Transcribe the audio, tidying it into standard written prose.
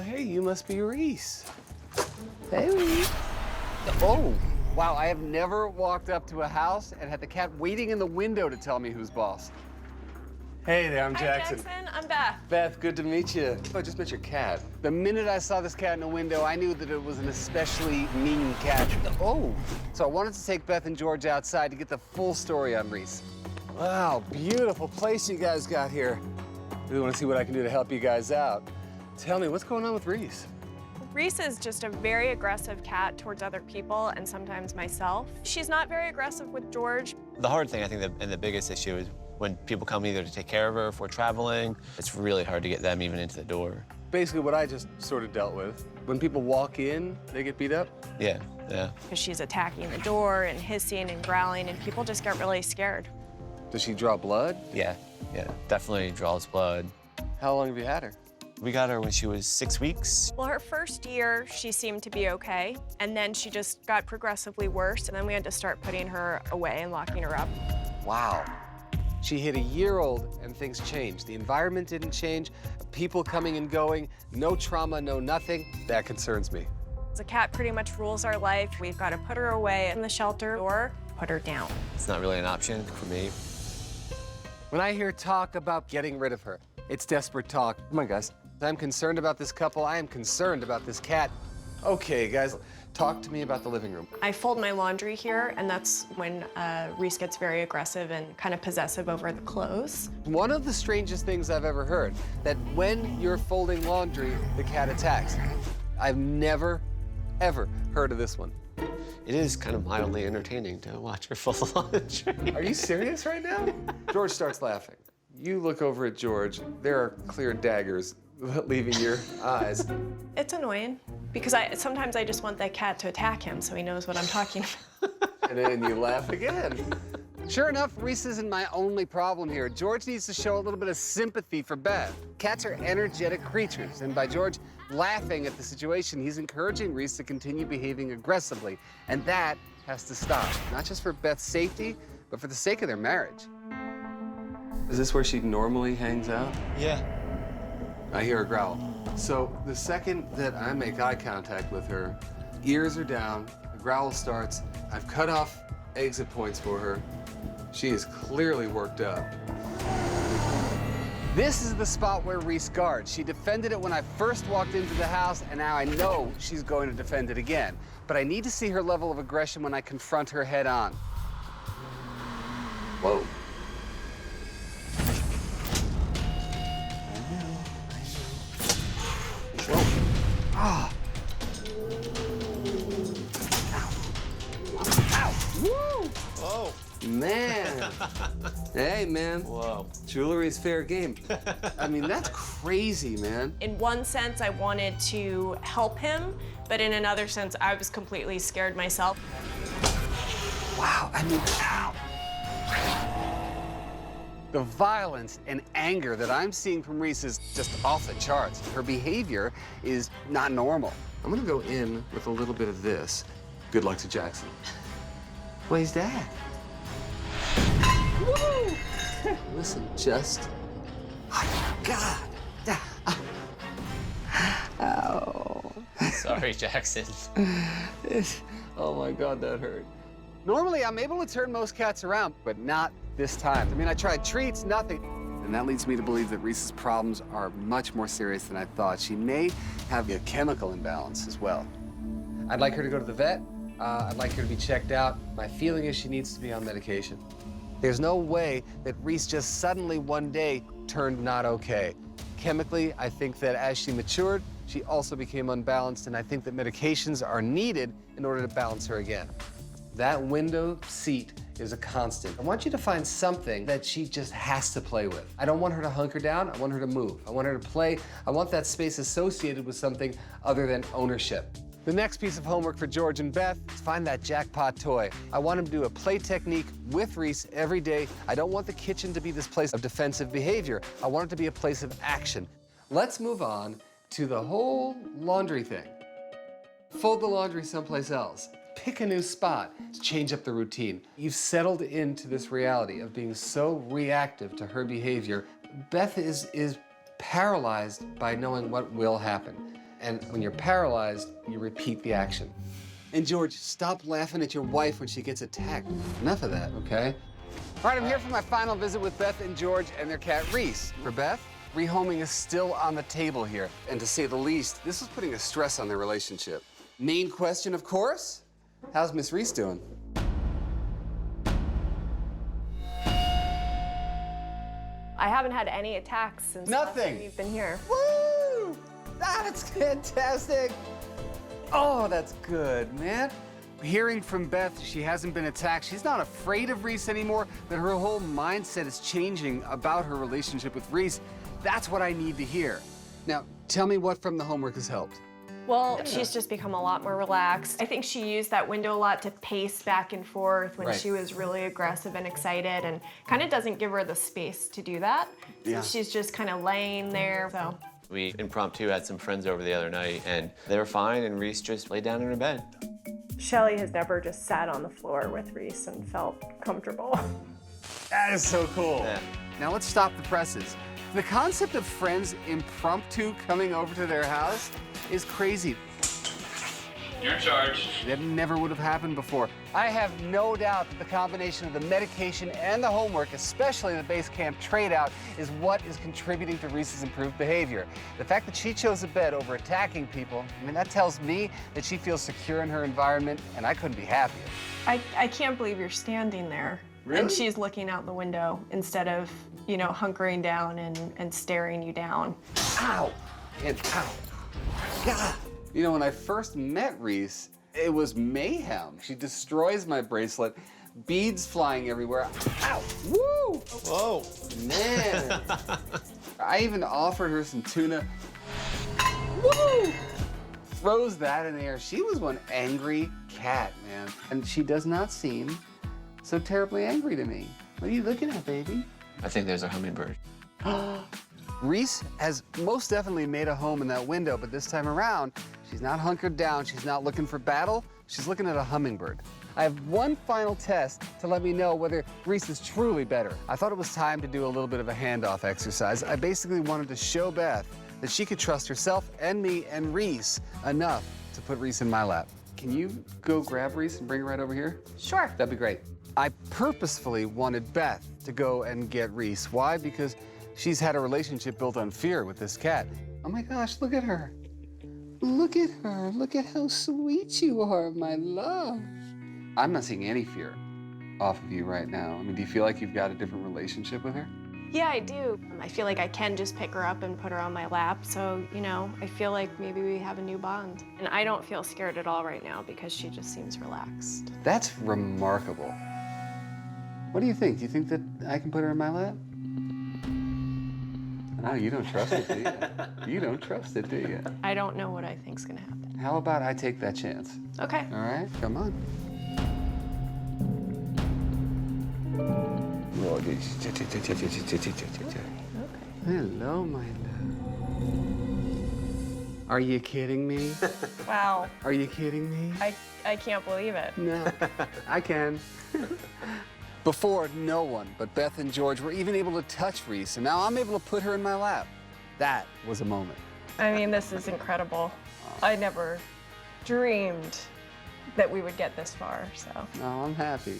hey, you must be Reese. Hey, Reese. Oh, wow, I have never walked up to a house and had the cat waiting in the window to tell me who's boss. Hey there, I'm Jackson. Hi, Jackson. I'm Beth. Beth, good to meet you. I just met your cat. The minute I saw this cat in the window, I knew that it was an especially mean cat. Oh, so I wanted to take Beth and George outside to get the full story on Reese. Wow, beautiful place you guys got here. Really want to see what I can do to help you guys out. Tell me, what's going on with Reese? Reese is just a very aggressive cat towards other people and sometimes myself. She's not very aggressive with George. The hard thing, I think, and the biggest issue is when people come either to take care of her if we're traveling, it's really hard to get them even into the door. Basically what I just sort of dealt with. When people walk in, they get beat up? Yeah, yeah. Because she's attacking the door and hissing and growling, and people just get really scared. Does she draw blood? Yeah, definitely draws blood. How long have you had her? We got her when she was 6 weeks. Well, her first year, she seemed to be okay, and then she just got progressively worse, and then we had to start putting her away and locking her up. Wow. She hit a year old and things changed. The environment didn't change, people coming and going, no trauma, no nothing. That concerns me. The cat pretty much rules our life. We've got to put her away in the shelter or put her down. It's not really an option for me. When I hear talk about getting rid of her, it's desperate talk. Come on, guys. I'm concerned about this couple. I am concerned about this cat. Okay, guys, talk to me about the living room. I fold my laundry here, and that's when Reese gets very aggressive and kind of possessive over the clothes. One of the strangest things I've ever heard, that when you're folding laundry, the cat attacks. I've never, ever heard of this one. It is kind of mildly entertaining to watch her fold laundry. Are you serious right now? George starts laughing. You look over at George. There are clear daggers leaving your eyes. It's annoying because sometimes I just want that cat to attack him so he knows what I'm talking about. And then you laugh again. Sure enough, Reese isn't my only problem here. George needs to show a little bit of sympathy for Beth. Cats are energetic creatures, and by George laughing at the situation, he's encouraging Reese to continue behaving aggressively, and that has to stop. Not just for Beth's safety, but for the sake of their marriage. Is this where she normally hangs out? Yeah. I hear her growl. So the second that I make eye contact with her, ears are down, the growl starts. I've cut off exit points for her. She is clearly worked up. This is the spot where Reese guards. She defended it when I first walked into the house, and now I know she's going to defend it again. But I need to see her level of aggression when I confront her head on. Whoa. Ah. Ow. Woo! Whoa. Man. Hey, man. Whoa. Jewelry's fair game. I mean, that's crazy, man. In one sense, I wanted to help him, but in another sense, I was completely scared myself. Wow, I mean, ow. The violence and anger that I'm seeing from Reese is just off the charts. Her behavior is not normal. I'm gonna go in with a little bit of this. Good luck to Jackson. Where's Dad? Woo! Listen, just... Oh, God. Ow. Sorry, Jackson. Oh, my God, that hurt. Normally, I'm able to turn most cats around, but not this time. I mean, I tried treats, nothing. And that leads me to believe that Reese's problems are much more serious than I thought. She may have a chemical imbalance as well. I'd like her to go to the vet. I'd like her to be checked out. My feeling is she needs to be on medication. There's no way that Reese just suddenly one day turned not okay. Chemically, I think that as she matured, she also became unbalanced, and I think that medications are needed in order to balance her again. That window seat is a constant. I want you to find something that she just has to play with. I don't want her to hunker down, I want her to move. I want her to play. I want that space associated with something other than ownership. The next piece of homework for George and Beth is find that jackpot toy. I want them to do a play technique with Reese every day. I don't want the kitchen to be this place of defensive behavior. I want it to be a place of action. Let's move on to the whole laundry thing. Fold the laundry someplace else. Pick a new spot. Change up the routine. You've settled into this reality of being so reactive to her behavior. Beth is paralyzed by knowing what will happen. And when you're paralyzed, you repeat the action. And George, stop laughing at your wife when she gets attacked. Enough of that, okay? All right, I'm here for my final visit with Beth and George and their cat, Reese. For Beth, rehoming is still on the table here. And to say the least, this is putting a stress on their relationship. Main question, of course, how's Miss Reese doing? I haven't had any attacks since Nothing. we've been here. Woo! That's fantastic. Oh, that's good, man. Hearing from Beth, she hasn't been attacked. She's not afraid of Reese anymore, but her whole mindset is changing about her relationship with Reese. That's what I need to hear. Now, tell me what from the homework has helped. Well, she's just become a lot more relaxed. I think she used that window a lot to pace back and forth when she was really aggressive and excited, and kind of doesn't give her the space to do that. Yeah. So she's just kind of laying there, so. We impromptu had some friends over the other night, and they were fine, and Reese just laid down in her bed. Shelly has never just sat on the floor with Reese and felt comfortable. That is so cool. Yeah. Now let's stop the presses. The concept of friends impromptu coming over to their house is crazy. You're charged. That never would have happened before. I have no doubt that the combination of the medication and the homework, especially the base camp trade out, is what is contributing to Reese's improved behavior. The fact that she chose a bed over attacking people, I mean, that tells me that she feels secure in her environment, and I couldn't be happier. I can't believe you're standing there. Really? And she's looking out the window instead of, you know, hunkering down and staring you down. Ow! And ow. God. You know, when I first met Reese, it was mayhem. She destroys my bracelet, beads flying everywhere. Ow! Woo! Whoa. Man. I even offered her some tuna. Woo! Throws that in the air. She was one angry cat, man. And she does not seem so terribly angry to me. What are you looking at, baby? I think there's a hummingbird. Reese has most definitely made a home in that window, but this time around, she's not hunkered down. She's not looking for battle. She's looking at a hummingbird. I have one final test to let me know whether Reese is truly better. I thought it was time to do a little bit of a handoff exercise. I basically wanted to show Beth that she could trust herself and me and Reese enough to put Reese in my lap. Can you go grab Reese and bring her right over here? Sure. That'd be great. I purposefully wanted Beth to go and get Reese. Why? Because she's had a relationship built on fear with this cat. Oh my gosh, look at her. Look at her. Look at how sweet you are, my love. I'm not seeing any fear off of you right now. I mean, do you feel like you've got a different relationship with her? Yeah, I do. I feel like I can just pick her up and put her on my lap. So, you know, I feel like maybe we have a new bond. And I don't feel scared at all right now because she just seems relaxed. That's remarkable. What do you think? Do you think that I can put her in my lap? No, you don't trust it, do you? You don't trust it, do you? I don't know what I think's gonna happen. How about I take that chance? Okay. All right, come on. Hello, my love. Are you kidding me? Wow. Are you kidding me? I can't believe it. No, I can. Before, no one but Beth and George were even able to touch Reese, and now I'm able to put her in my lap. That was a moment. I mean, this is incredible. I never dreamed that we would get this far, so. No, I'm happy.